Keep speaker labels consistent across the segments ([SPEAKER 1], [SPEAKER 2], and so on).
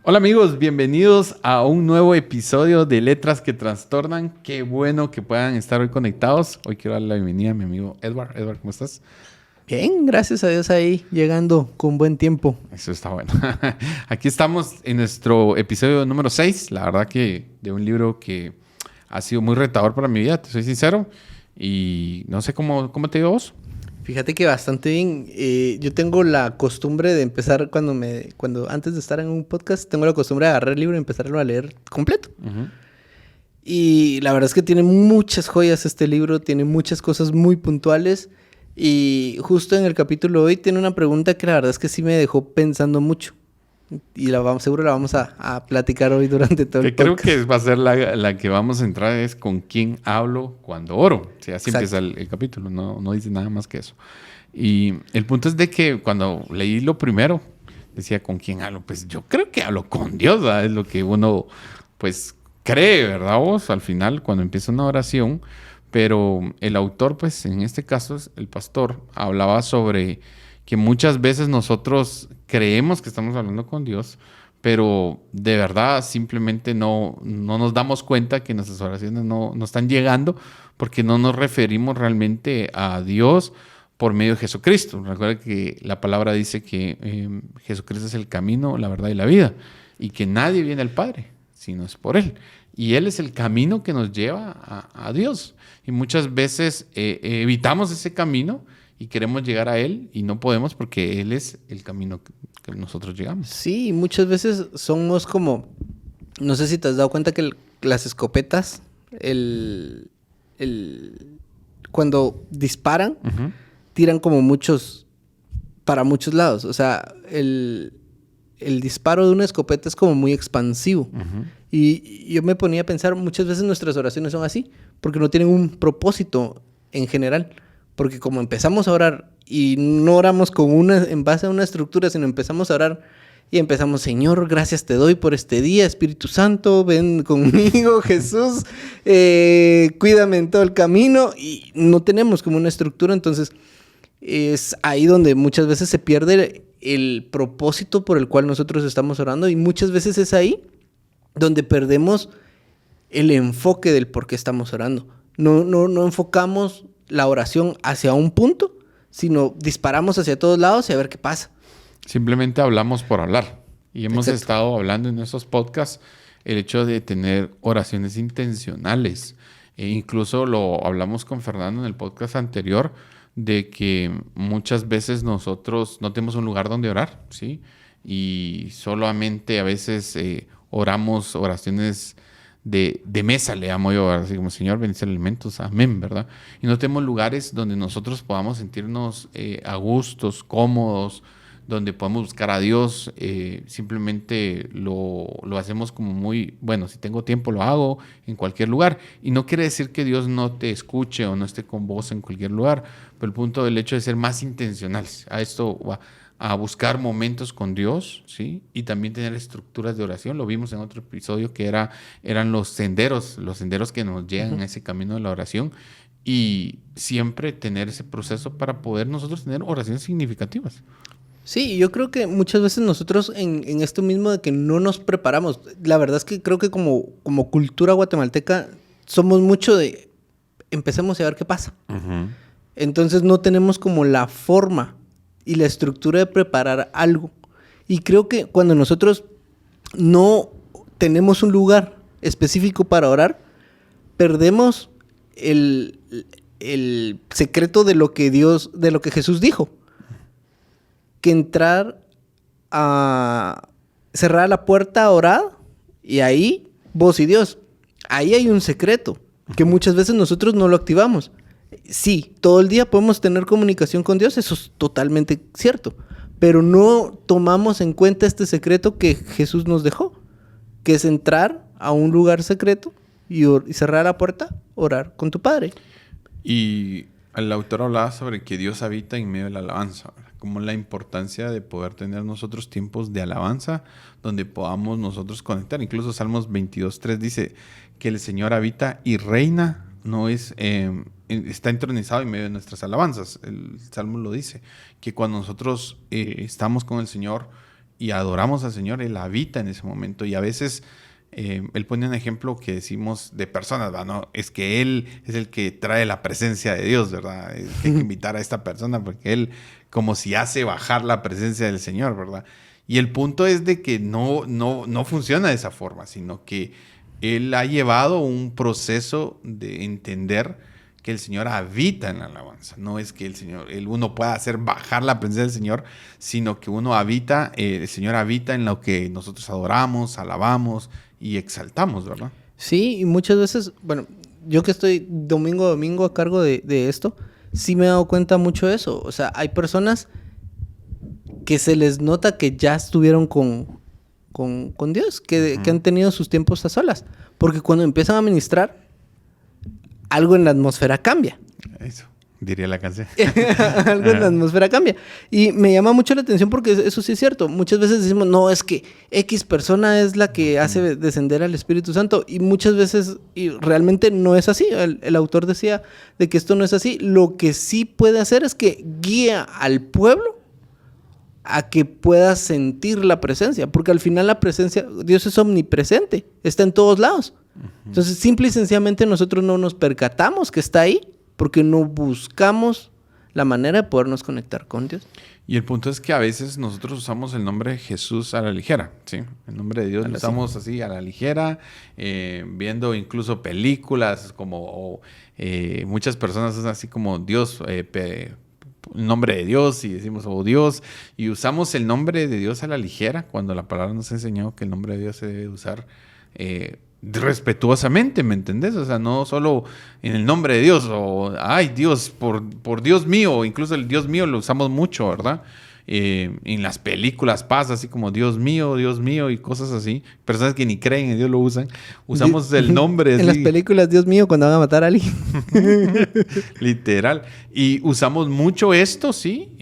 [SPEAKER 1] Hola amigos, bienvenidos a un nuevo episodio de Letras que Trastornan. Qué bueno que puedan estar hoy conectados. Hoy quiero darle la bienvenida a mi amigo Edward. Edward, ¿cómo estás?
[SPEAKER 2] Bien, gracias a Dios ahí, llegando con buen tiempo.
[SPEAKER 1] Eso está bueno. Aquí estamos en nuestro episodio número 6. La verdad que de un libro que ha sido muy retador para mi vida, te soy sincero. Y no sé cómo te digo vos.
[SPEAKER 2] Fíjate que bastante bien. Yo tengo la costumbre de empezar cuando antes de estar en un podcast, tengo la costumbre de agarrar el libro y empezarlo a leer completo.
[SPEAKER 1] Uh-huh.
[SPEAKER 2] Y la verdad es que tiene muchas joyas este libro, tiene muchas cosas muy puntuales. Y justo en el capítulo de hoy tiene una pregunta que la verdad es que sí me dejó pensando mucho. Y seguro la vamos a platicar hoy durante todo el podcast.
[SPEAKER 1] Creo que va a ser la que vamos a entrar es con quién hablo cuando oro. O sea, así empieza el capítulo, no dice nada más que eso. Y el punto es de que cuando leí lo primero, decía ¿con quién hablo? Pues yo creo que hablo con Dios, ¿verdad? Es lo que uno pues cree, ¿verdad vos? Al final cuando empieza una oración, pero el autor pues en este caso el pastor hablaba sobre que muchas veces nosotros creemos que estamos hablando con Dios, pero de verdad simplemente no nos damos cuenta que nuestras oraciones no están llegando porque no nos referimos realmente a Dios por medio de Jesucristo. Recuerda que la palabra dice que Jesucristo es el camino, la verdad y la vida, y que nadie viene al Padre si no es por Él. Y Él es el camino que nos lleva a Dios. Y muchas veces evitamos ese camino y queremos llegar a Él y no podemos porque Él es el camino que nosotros llegamos.
[SPEAKER 2] Sí, muchas veces somos como... No sé si te has dado cuenta que las escopetas, cuando disparan, uh-huh, tiran como para muchos lados. O sea, el disparo de una escopeta es como muy expansivo. Uh-huh. Y yo me ponía a pensar, muchas veces nuestras oraciones son así, porque no tienen un propósito en general. Porque como empezamos a orar y no oramos en base a una estructura, sino empezamos a orar y empezamos, Señor, gracias te doy por este día, Espíritu Santo, ven conmigo, Jesús, cuídame en todo el camino. Y no tenemos como una estructura, entonces es ahí donde muchas veces se pierde el propósito por el cual nosotros estamos orando y muchas veces es ahí donde perdemos el enfoque del por qué estamos orando. No enfocamos la oración hacia un punto, sino disparamos hacia todos lados y a ver qué pasa.
[SPEAKER 1] Simplemente hablamos por hablar. Y hemos
[SPEAKER 2] Exacto.
[SPEAKER 1] estado hablando en estos podcasts el hecho de tener oraciones intencionales. Incluso lo hablamos con Fernando en el podcast anterior, de que muchas veces nosotros no tenemos un lugar donde orar, ¿sí? Y solamente a veces oramos oraciones de mesa, le llamo yo, así como Señor, bendice alimentos, amén, ¿verdad? Y no tenemos lugares donde nosotros podamos sentirnos a gustos, cómodos, donde podemos buscar a Dios. Simplemente lo hacemos como muy, bueno, si tengo tiempo lo hago en cualquier lugar. Y no quiere decir que Dios no te escuche o no esté con vos en cualquier lugar, pero el punto del hecho de ser más intencionales a esto va a buscar momentos con Dios, ¿sí? Y también tener estructuras de oración. Lo vimos en otro episodio que eran los senderos que nos llegan uh-huh, a ese camino de la oración. Y siempre tener ese proceso para poder nosotros tener oraciones significativas.
[SPEAKER 2] Sí, yo creo que muchas veces nosotros en esto mismo de que no nos preparamos, la verdad es que creo que como cultura guatemalteca somos mucho de empecemos a ver qué pasa. Uh-huh. Entonces no tenemos como la forma y la estructura de preparar algo. Y creo que cuando nosotros no tenemos un lugar específico para orar, perdemos el secreto de lo que Jesús dijo. Que entrar a cerrar la puerta, orar, y ahí vos y Dios. Ahí hay un secreto que muchas veces nosotros no lo activamos. Sí, todo el día podemos tener comunicación con Dios, eso es totalmente cierto, pero no tomamos en cuenta este secreto que Jesús nos dejó, que es entrar a un lugar secreto y cerrar la puerta, orar con tu Padre.
[SPEAKER 1] Y el autor hablaba sobre que Dios habita en medio de la alabanza, como la importancia de poder tener nosotros tiempos de alabanza donde podamos nosotros conectar. Incluso Salmos 22:3 dice que el Señor habita y reina, no es está entronizado en medio de nuestras alabanzas. El Salmo lo dice, que cuando nosotros estamos con el Señor y adoramos al Señor, Él habita en ese momento. Y a veces Él pone un ejemplo que decimos de personas, ¿verdad? No, es que Él es el que trae la presencia de Dios, ¿verdad? Es que hay que invitar a esta persona porque Él como si hace bajar la presencia del Señor, ¿verdad? Y el punto es de que no funciona de esa forma, sino que Él ha llevado un proceso de entender que el Señor habita en la alabanza. No es que uno pueda hacer bajar la presencia del Señor, sino que el Señor habita en lo que nosotros adoramos, alabamos y exaltamos, ¿verdad?
[SPEAKER 2] Sí, y muchas veces, bueno, yo que estoy domingo a domingo a cargo de esto, sí me he dado cuenta mucho de eso. O sea, hay personas que se les nota que ya estuvieron con Dios, que han tenido sus tiempos a solas. Porque cuando empiezan a ministrar, algo en la atmósfera cambia.
[SPEAKER 1] Eso, diría la canción.
[SPEAKER 2] Algo en la atmósfera cambia. Y me llama mucho la atención porque eso sí es cierto. Muchas veces decimos, no, es que X persona es la que hace descender al Espíritu Santo. Y muchas veces, y realmente no es así. El autor decía de que esto no es así. Lo que sí puede hacer es que guía al pueblo a que pueda sentir la presencia. Porque al final la presencia, Dios es omnipresente, está en todos lados. Entonces, simple y sencillamente nosotros no nos percatamos que está ahí porque no buscamos la manera de podernos conectar con Dios.
[SPEAKER 1] Y el punto es que a veces nosotros usamos el nombre de Jesús a la ligera, ¿sí? El nombre de Dios lo usamos así a la ligera, viendo incluso películas como muchas personas usan así como Dios, el nombre de Dios y decimos, oh Dios, y usamos el nombre de Dios a la ligera cuando la palabra nos enseñó que el nombre de Dios se debe usar respetuosamente, ¿me entendés? O sea, no solo en el nombre de Dios o, ay Dios, por Dios mío, incluso el Dios mío lo usamos mucho, ¿verdad? En las películas pasa así como Dios mío y cosas así. Personas que ni creen en Dios lo usan. Usamos el nombre
[SPEAKER 2] en
[SPEAKER 1] así.
[SPEAKER 2] las películas, Dios mío, cuando van a matar a alguien.
[SPEAKER 1] Literal. Y usamos mucho esto, sí,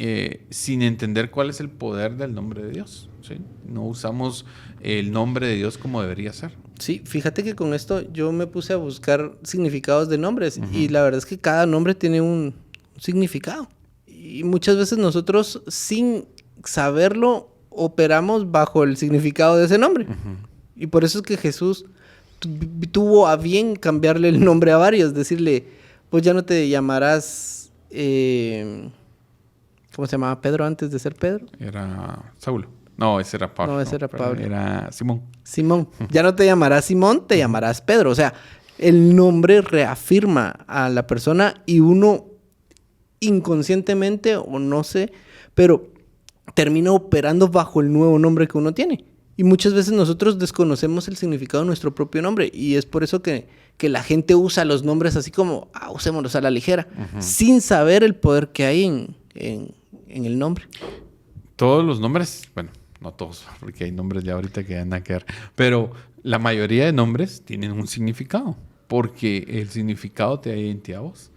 [SPEAKER 1] sin entender cuál es el poder del nombre de Dios, ¿sí? No usamos el nombre de Dios como debería ser.
[SPEAKER 2] Sí, fíjate que con esto yo me puse a buscar significados de nombres y la verdad es que cada nombre tiene un significado. Y muchas veces nosotros, sin saberlo, operamos bajo el significado de ese nombre. Y por eso es que Jesús tuvo a bien cambiarle el nombre a varios. Decirle, pues ya no te llamarás... ¿cómo se llamaba Pedro antes de ser Pedro?
[SPEAKER 1] Era Saulo. No, ese era Pablo.
[SPEAKER 2] No, ese era Pablo.
[SPEAKER 1] Era Simón.
[SPEAKER 2] Simón. Ya no te llamarás Simón, te llamarás Pedro. O sea, el nombre reafirma a la persona y uno inconscientemente, o no sé, pero termina operando bajo el nuevo nombre que uno tiene. Y muchas veces nosotros desconocemos el significado de nuestro propio nombre. Y es por eso que la gente usa los nombres así como, usémoslos a la ligera, sin saber el poder que hay en el nombre.
[SPEAKER 1] Todos los nombres, bueno, no todos, porque hay nombres ya ahorita que van a quedar, pero la mayoría de nombres tienen un significado, porque el significado te da identidad a vos.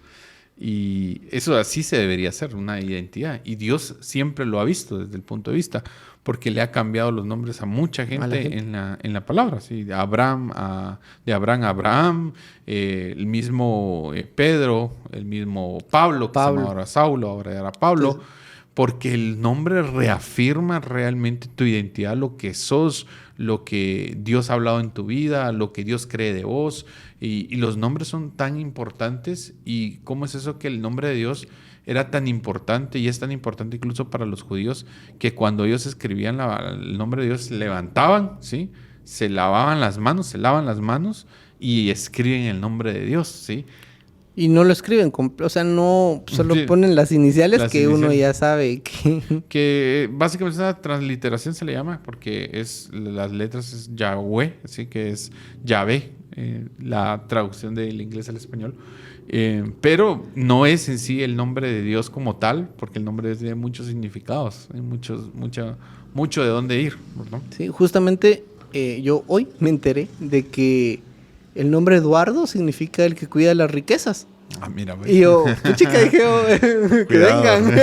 [SPEAKER 1] Y eso así se debería hacer, una identidad. Y Dios siempre lo ha visto desde el punto de vista, porque le ha cambiado los nombres a mucha gente, en la palabra. ¿Sí? De Abraham a Abraham, el mismo Pedro, el mismo Pablo, que se llama ahora Saulo, ahora era Pablo. Entonces, porque el nombre reafirma realmente tu identidad, lo que sos, lo que Dios ha hablado en tu vida, lo que Dios cree de vos. Y los nombres son tan importantes. ¿Y cómo es eso que el nombre de Dios era tan importante y es tan importante incluso para los judíos que cuando ellos escribían el nombre de Dios se levantaban, ¿sí? Se lavan las manos y escriben el nombre de Dios, ¿sí?
[SPEAKER 2] Y no lo escriben, o sea, no solo ponen las iniciales uno ya sabe
[SPEAKER 1] que básicamente es una transliteración, se le llama, porque las letras es Yahweh, así que es Yahvé, la traducción del inglés al español. Pero no es en sí el nombre de Dios como tal, porque el nombre tiene muchos significados, hay mucho de dónde ir, ¿verdad?
[SPEAKER 2] Sí, justamente yo hoy me enteré de que el nombre Eduardo significa el que cuida las riquezas.
[SPEAKER 1] Mira, pues.
[SPEAKER 2] Y yo, chica, dije, que vengan.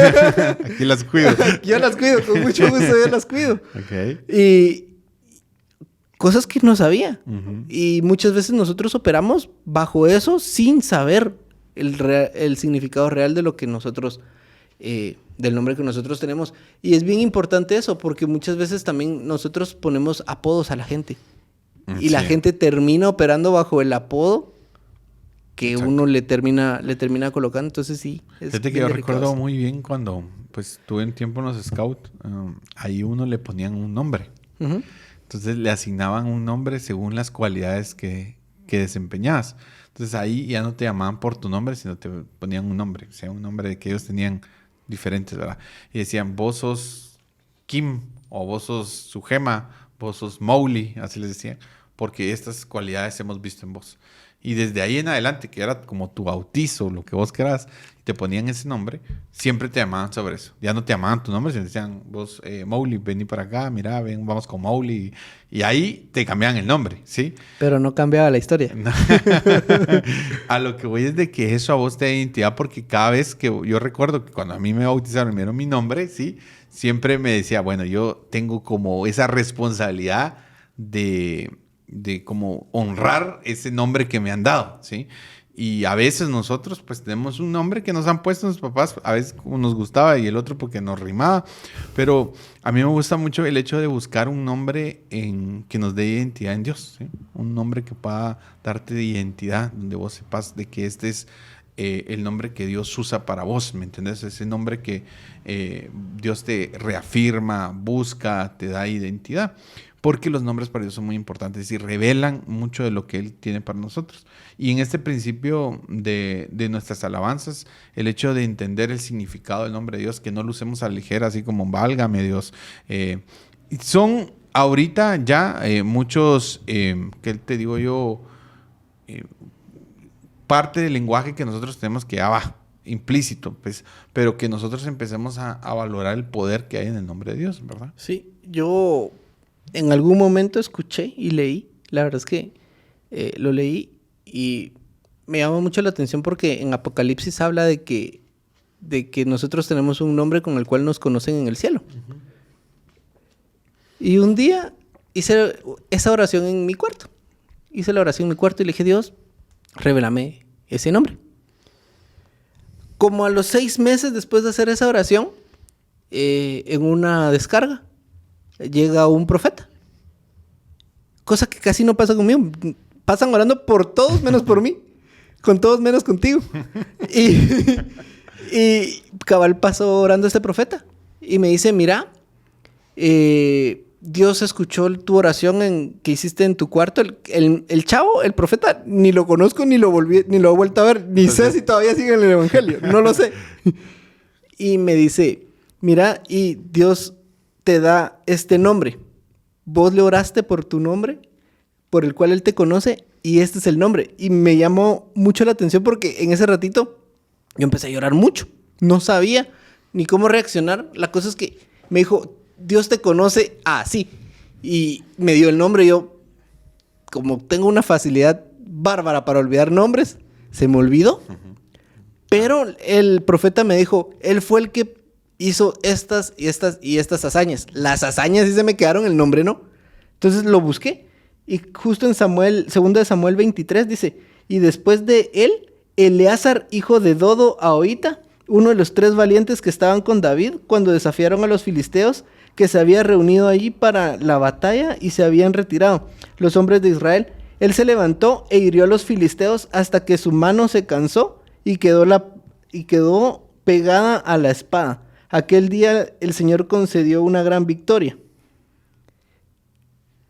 [SPEAKER 1] Aquí las cuido.
[SPEAKER 2] Yo las cuido, con mucho gusto yo las cuido.
[SPEAKER 1] Okay.
[SPEAKER 2] Y cosas que no sabía. Y muchas veces nosotros operamos bajo eso sin saber el significado real de lo que nosotros, del nombre que nosotros tenemos. Y es bien importante eso, porque muchas veces también nosotros ponemos apodos a la gente. Y la gente termina operando bajo el apodo que
[SPEAKER 1] Exacto.
[SPEAKER 2] uno le termina colocando. Entonces sí.
[SPEAKER 1] Fíjate que yo recuerdo muy bien cuando pues tuve un tiempo en los scouts, ahí uno le ponían un nombre.
[SPEAKER 2] Uh-huh.
[SPEAKER 1] Entonces le asignaban un nombre según las cualidades que desempeñabas. Entonces ahí ya no te llamaban por tu nombre, sino te ponían un nombre. O sea, un nombre que ellos tenían diferentes, ¿verdad? Y decían, vos sos Kim, o vos sos Sujema, vos sos Mowgli, así les decían, porque estas cualidades hemos visto en vos. Y desde ahí en adelante, que era como tu bautizo, lo que vos querás, te ponían ese nombre, siempre te llamaban sobre eso. Ya no te llamaban tu nombre, sino decían, vos, Mowgli, vení para acá, mira, ven, vamos con Mowgli. Y ahí te cambiaban el nombre, ¿sí?
[SPEAKER 2] Pero no cambiaba la historia.
[SPEAKER 1] A lo que voy es de que eso a vos te da identidad, porque cada vez que yo recuerdo que cuando a mí me bautizaron y me dieron mi nombre, ¿sí? Siempre me decía, bueno, yo tengo como esa responsabilidad de como honrar ese nombre que me han dado, ¿sí? Y a veces nosotros pues tenemos un nombre que nos han puesto nuestros papás, a veces como nos gustaba y el otro porque nos rimaba, pero a mí me gusta mucho el hecho de buscar un nombre que nos dé identidad en Dios, ¿sí? Un nombre que pueda darte identidad, donde vos sepas de que este es el nombre que Dios usa para vos, ¿me entendés? Ese nombre que Dios te reafirma, busca, te da identidad. Porque los nombres para Dios son muy importantes y revelan mucho de lo que Él tiene para nosotros. Y en este principio de nuestras alabanzas, el hecho de entender el significado del nombre de Dios, que no lo usemos a la ligera, así como válgame Dios. Son ahorita ya muchos, ¿qué te digo yo? Parte del lenguaje que nosotros tenemos que ya va implícito, pues, pero que nosotros empecemos a valorar el poder que hay en el nombre de Dios, ¿verdad?
[SPEAKER 2] Sí, yo en algún momento escuché y leí, la verdad es que lo leí y me llamó mucho la atención porque en Apocalipsis habla de que nosotros tenemos un nombre con el cual nos conocen en el cielo. Uh-huh. Y un día hice esa oración en mi cuarto. Hice la oración en mi cuarto y le dije, Dios, revélame ese nombre. Como a los 6 meses después de hacer esa oración, en una descarga, llega un profeta. Cosa que casi no pasa conmigo. Pasan orando por todos menos por mí. Con todos menos contigo. Y cabal pasó orando este profeta. Y me dice, mira, Dios escuchó tu oración que hiciste en tu cuarto. El chavo, el profeta, ni lo conozco, ni lo he vuelto a ver. Ni sé si todavía sigue en el evangelio. No lo sé. Y me dice, mira, y Dios te da este nombre. Vos le oraste por tu nombre, por el cual Él te conoce, y este es el nombre. Y me llamó mucho la atención porque en ese ratito yo empecé a llorar mucho. No sabía ni cómo reaccionar. La cosa es que me dijo, Dios te conoce así. Y me dio el nombre. Yo, como tengo una facilidad bárbara para olvidar nombres, se me olvidó. Uh-huh. Pero el profeta me dijo, Él fue el que hizo estas y estas y estas hazañas. Las hazañas sí se me quedaron, el nombre no. Entonces lo busqué. Y justo en 2 de Samuel 23 dice, y después de él, Eleazar, hijo de Dodo Ahoita, uno de los 3 valientes que estaban con David cuando desafiaron a los filisteos, que se había reunido allí para la batalla y se habían retirado los hombres de Israel. Él se levantó e hirió a los filisteos hasta que su mano se cansó y quedó pegada a la espada. Aquel día el Señor concedió una gran victoria.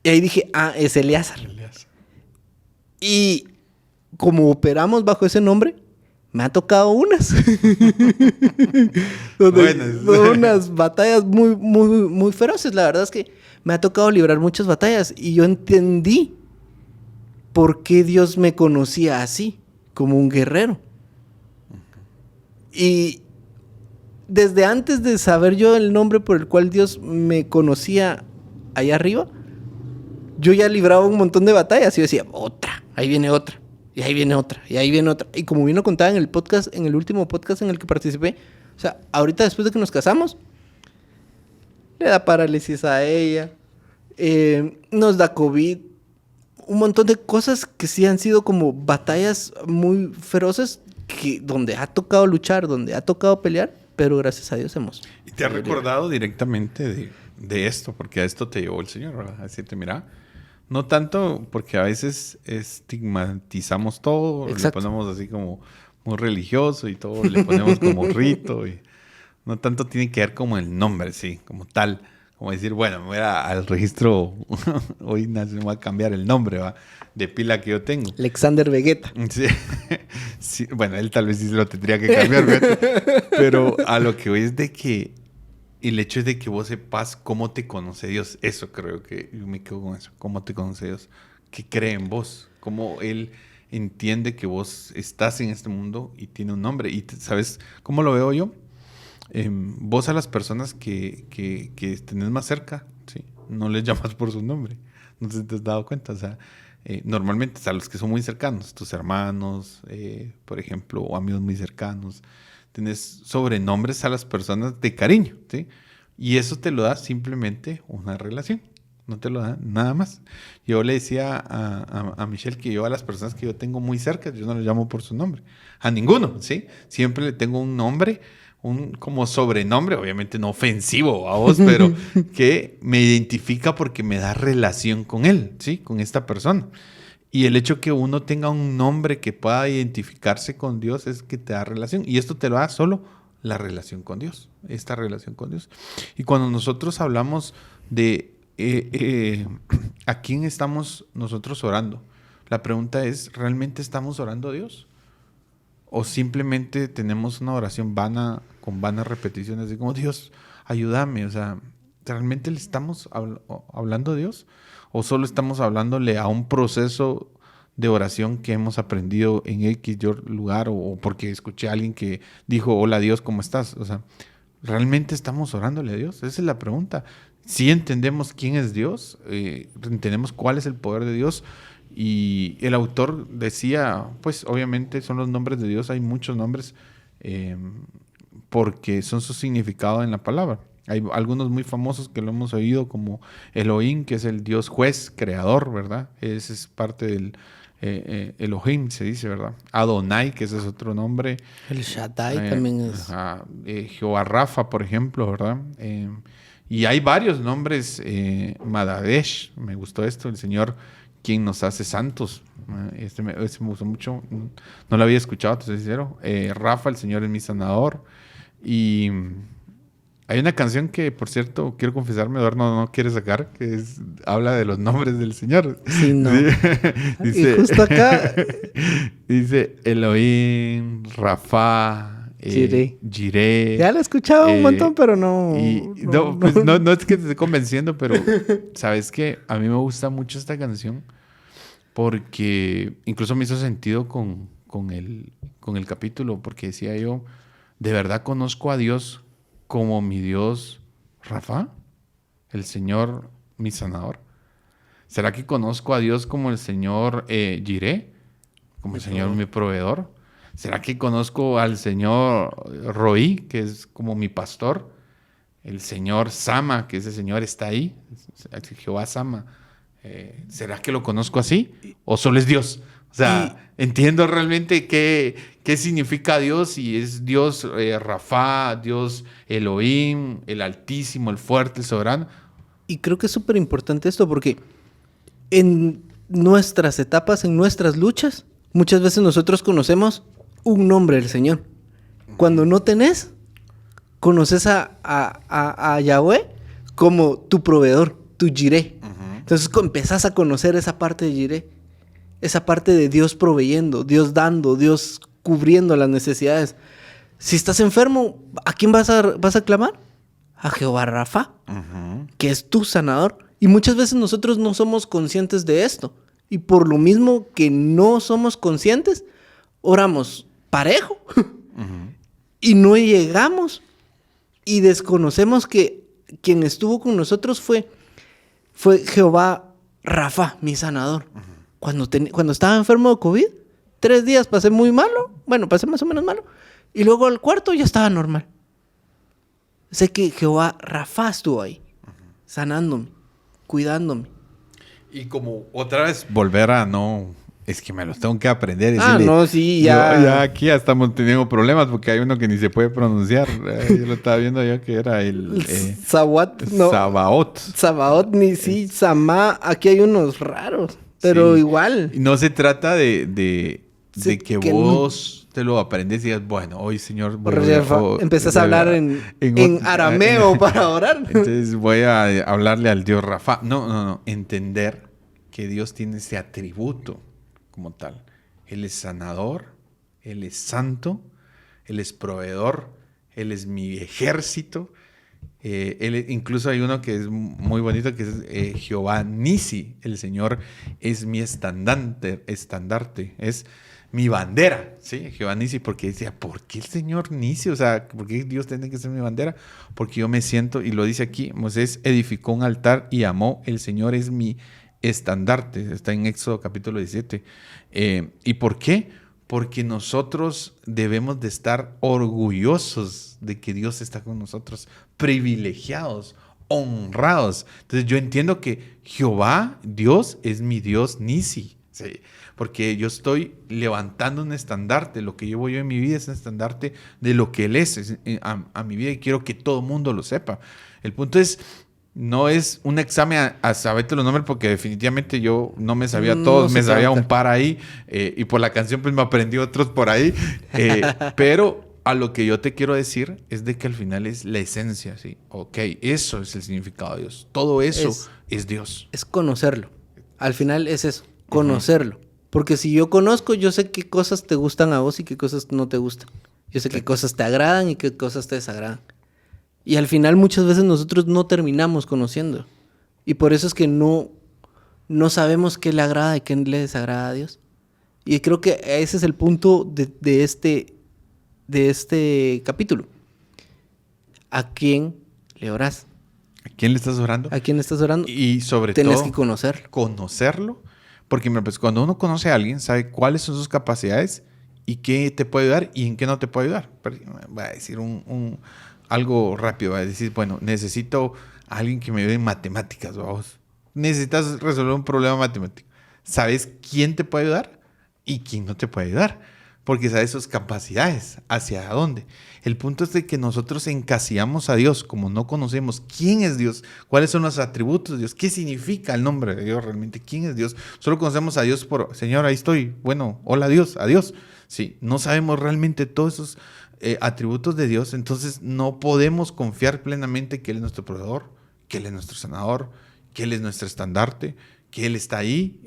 [SPEAKER 2] Y ahí dije, es Eleazar. Y como operamos bajo ese nombre, me ha tocado unas. Unas batallas muy, muy, muy feroces. La verdad es que me ha tocado librar muchas batallas. Y yo entendí por qué Dios me conocía así, como un guerrero. Y desde antes de saber yo el nombre por el cual Dios me conocía allá arriba, yo ya libraba un montón de batallas y yo decía, otra, ahí viene otra, y ahí viene otra, y ahí viene otra. Y como vino contada en el podcast, en el último podcast en el que participé, o sea, ahorita después de que nos casamos, le da parálisis a ella, nos da COVID, un montón de cosas que sí han sido como batallas muy feroces donde ha tocado luchar, donde ha tocado pelear, pero gracias a Dios hemos.
[SPEAKER 1] ¿Y te has recordado directamente de esto? Porque a esto te llevó el Señor, ¿verdad? A decirte, mira, no tanto porque a veces estigmatizamos todo,
[SPEAKER 2] Exacto.
[SPEAKER 1] le ponemos así como muy religioso y todo, le ponemos como rito y no tanto tiene que ver como el nombre, sí, como tal. Como decir, bueno, me voy al registro, hoy me voy a cambiar el nombre, ¿va? De pila que yo tengo.
[SPEAKER 2] Alexander Vegeta.
[SPEAKER 1] Sí. Sí, bueno, él tal vez sí se lo tendría que cambiar, fíjate. Pero a lo que voy es de que el hecho es de que vos sepas cómo te conoce Dios. Eso creo que yo me quedo con eso. Cómo te conoce Dios. ¿Qué cree en vos? Cómo Él entiende que vos estás en este mundo y tiene un nombre. Y ¿sabes cómo lo veo yo? Vos a las personas que tenés más cerca, ¿sí? No les llamas por su nombre. No sé si te has dado cuenta. O sea, normalmente a los que son muy cercanos, tus hermanos, por ejemplo, o amigos muy cercanos, tienes sobrenombres a las personas de cariño, ¿sí? Y eso te lo da simplemente una relación. No te lo da nada más. Yo le decía a Michelle que yo a las personas que yo tengo muy cerca, yo no les llamo por su nombre. A ninguno, ¿sí? Siempre le tengo un nombre, un como sobrenombre, obviamente no ofensivo a vos, pero que me identifica porque me da relación con él, ¿sí? Con esta persona. Y el hecho que uno tenga un nombre que pueda identificarse con Dios es que te da relación. Y esto te lo da solo la relación con Dios, esta relación con Dios. Y cuando nosotros hablamos de ¿a quién estamos nosotros orando? La pregunta es, ¿realmente estamos orando a Dios? ¿O simplemente tenemos una oración vana, con vanas repeticiones de como, Dios, ayúdame? O sea, ¿realmente le estamos hablando a Dios? ¿O solo estamos hablándole a un proceso de oración que hemos aprendido en X lugar o porque escuché a alguien que dijo, hola Dios, ¿cómo estás? O sea, ¿realmente estamos orándole a Dios? Esa es la pregunta. Si entendemos quién es Dios, entendemos cuál es el poder de Dios. Y el autor decía, pues obviamente son los nombres de Dios, hay muchos nombres eh, porque son su significado en la palabra. Hay algunos muy famosos que lo hemos oído, como Elohim, que es el Dios juez, creador, ¿verdad? Ese es parte del Elohim, se dice, ¿verdad? Adonai, que ese es otro nombre.
[SPEAKER 2] El Shaddai también es.
[SPEAKER 1] Jehová Rafa, por ejemplo, ¿verdad? Y hay varios nombres. Madadesh, me gustó esto, el Señor quien nos hace santos. Este me gustó mucho. No lo había escuchado, te soy sincero. Rafa, el Señor es mi sanador. Y hay una canción que, por cierto, quiero confesarme, Eduardo no quiere sacar, que habla de los nombres del Señor.
[SPEAKER 2] Sí, no.
[SPEAKER 1] Sí. Dice,
[SPEAKER 2] y justo acá.
[SPEAKER 1] dice Elohim, Rafa, Jireh.
[SPEAKER 2] Ya la he escuchado un montón, pero no.
[SPEAKER 1] No es que te esté convenciendo, pero sabes que a mí me gusta mucho esta canción porque incluso me hizo sentido con el capítulo, porque decía yo, ¿de verdad conozco a Dios como mi Dios Rafa? ¿El Señor mi sanador? ¿Será que conozco a Dios como el Señor Jireh? ¿Como el Señor mi proveedor? ¿Será que conozco al Señor Roí, que es como mi pastor? El Señor Sama, que ese Señor está ahí, Jehová Sama. ¿Será que lo conozco así? ¿O solo es Dios? O sea, entiendo realmente qué significa Dios, y es Dios Rafa, Dios Elohim, el Altísimo, el Fuerte, el Soberano.
[SPEAKER 2] Y creo que es súper importante esto porque en nuestras etapas, en nuestras luchas, muchas veces nosotros conocemos un nombre del Señor. Cuando no tenés, conoces a Yahweh como tu proveedor, tu Jireh. Entonces empezás a conocer esa parte de Jireh, esa parte de Dios proveyendo, Dios dando, Dios cubriendo las necesidades. Si estás enfermo, ¿a quién vas a clamar? A Jehová Rafa, que es tu sanador. Y muchas veces nosotros no somos conscientes de esto. Y por lo mismo que no somos conscientes, oramos parejo. Y no llegamos. Y desconocemos que quien estuvo con nosotros fue Jehová Rafa, mi sanador. Cuando estaba enfermo de COVID, 3 días pasé muy malo. Bueno, pasé más o menos malo. Y luego al cuarto ya estaba normal. Sé que Jehová Rafa estuvo ahí, sanándome, cuidándome.
[SPEAKER 1] Y como otra vez volver a no Es que me los tengo que aprender.
[SPEAKER 2] No, sí, ya.
[SPEAKER 1] Ya aquí ya estamos teniendo problemas porque hay uno que ni se puede pronunciar. Yo lo estaba viendo yo que era el...
[SPEAKER 2] Sawat, no.
[SPEAKER 1] Sabaot.
[SPEAKER 2] Sabaot, ni sí, Samá. Aquí hay unos raros, pero
[SPEAKER 1] Sí.
[SPEAKER 2] igual.
[SPEAKER 1] Y no se trata de
[SPEAKER 2] Sí,
[SPEAKER 1] que
[SPEAKER 2] que
[SPEAKER 1] vos te lo aprendes y digas, bueno, hoy, Señor...
[SPEAKER 2] Empezás a hablar en arameo para orar.
[SPEAKER 1] Entonces voy a hablarle al Dios Rafa. No. Entender que Dios tiene ese atributo como tal. Él es sanador, Él es santo, Él es proveedor, Él es mi ejército. Incluso hay uno que es muy bonito, que es Jehová Nisi. El Señor es mi estandarte, es mi bandera, ¿sí? Jehová Nisi, porque decía, ¿por qué el Señor Nisi? O sea, ¿por qué Dios tiene que ser mi bandera? Porque yo me siento, y lo dice aquí, Moisés edificó un altar y amó, el Señor es mi estandarte. Está en Éxodo capítulo 17. ¿Y por qué? Porque nosotros debemos de estar orgullosos de que Dios está con nosotros, privilegiados, honrados. Entonces yo entiendo que Jehová, Dios, es mi Dios Nisi, ¿sí? Porque yo estoy levantando un estandarte. Lo que llevo yo en mi vida es un estandarte de lo que Él es a mi vida, y quiero que todo el mundo lo sepa. El punto es... No es un examen a saberte los nombres, porque definitivamente yo no me sabía todos, me sabía un par ahí, y por la canción pues me aprendí otros por ahí, pero a lo que yo te quiero decir es de que al final es la esencia, ¿sí? Ok, eso es el significado de Dios, todo eso es Dios.
[SPEAKER 2] Es conocerlo, al final es eso, conocerlo, porque si yo conozco, yo sé qué cosas te gustan a vos y qué cosas no te gustan, yo sé qué cosas te agradan y qué cosas te desagradan. Y al final muchas veces nosotros no terminamos conociendo. Y por eso es que no sabemos qué le agrada y qué le desagrada a Dios. Y creo que ese es el punto de este capítulo. ¿A quién le orás?
[SPEAKER 1] ¿A quién le estás orando?
[SPEAKER 2] ¿A quién le estás orando?
[SPEAKER 1] Y sobre
[SPEAKER 2] Tenés
[SPEAKER 1] todo...
[SPEAKER 2] que conocerlo.
[SPEAKER 1] Conocerlo. Porque pues, cuando uno conoce a alguien, sabe cuáles son sus capacidades y qué te puede ayudar y en qué no te puede ayudar. Voy a decir algo rápido, va a decir, bueno, necesito a alguien que me ayude en matemáticas, vamos. Necesitas resolver un problema matemático. ¿Sabes quién te puede ayudar y quién no te puede ayudar? Porque sabes sus capacidades, hacia dónde. El punto es de que nosotros encasillamos a Dios, como no conocemos quién es Dios, cuáles son los atributos de Dios, qué significa el nombre de Dios realmente, quién es Dios. Solo conocemos a Dios por, Señor, ahí estoy, bueno, hola Dios, adiós. Sí, no sabemos realmente todos esos atributos de Dios, entonces no podemos confiar plenamente que Él es nuestro proveedor, que Él es nuestro sanador, que Él es nuestro estandarte, que Él está ahí.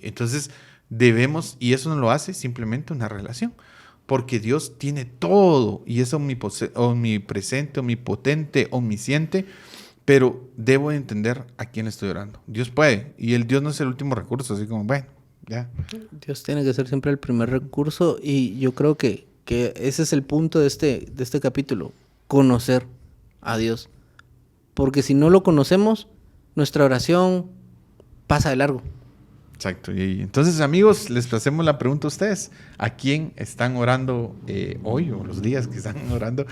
[SPEAKER 1] Entonces debemos, y eso no lo hace simplemente una relación, porque Dios tiene todo y es omnipresente, omnipotente, omnisciente, pero debo entender a quién estoy orando. Dios puede, y el Dios no es el último recurso, así como, bueno, ya.
[SPEAKER 2] Dios tiene que ser siempre el primer recurso, y yo creo que ese es el punto de este capítulo, conocer a Dios. Porque si no lo conocemos, nuestra oración pasa de largo.
[SPEAKER 1] Exacto. Y entonces, amigos, les hacemos la pregunta a ustedes. ¿A quién están orando hoy, o los días que estamos orando?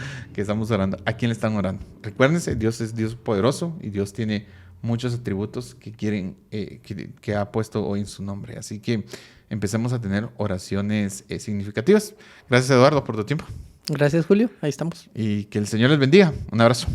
[SPEAKER 1] ¿A quién le están orando? Recuérdense, Dios es Dios poderoso y Dios tiene muchos atributos que ha puesto hoy en su nombre. Así que empecemos a tener oraciones significativas. Gracias, Eduardo, por tu tiempo.
[SPEAKER 2] Gracias, Julio. Ahí estamos.
[SPEAKER 1] Y que el Señor les bendiga. Un abrazo.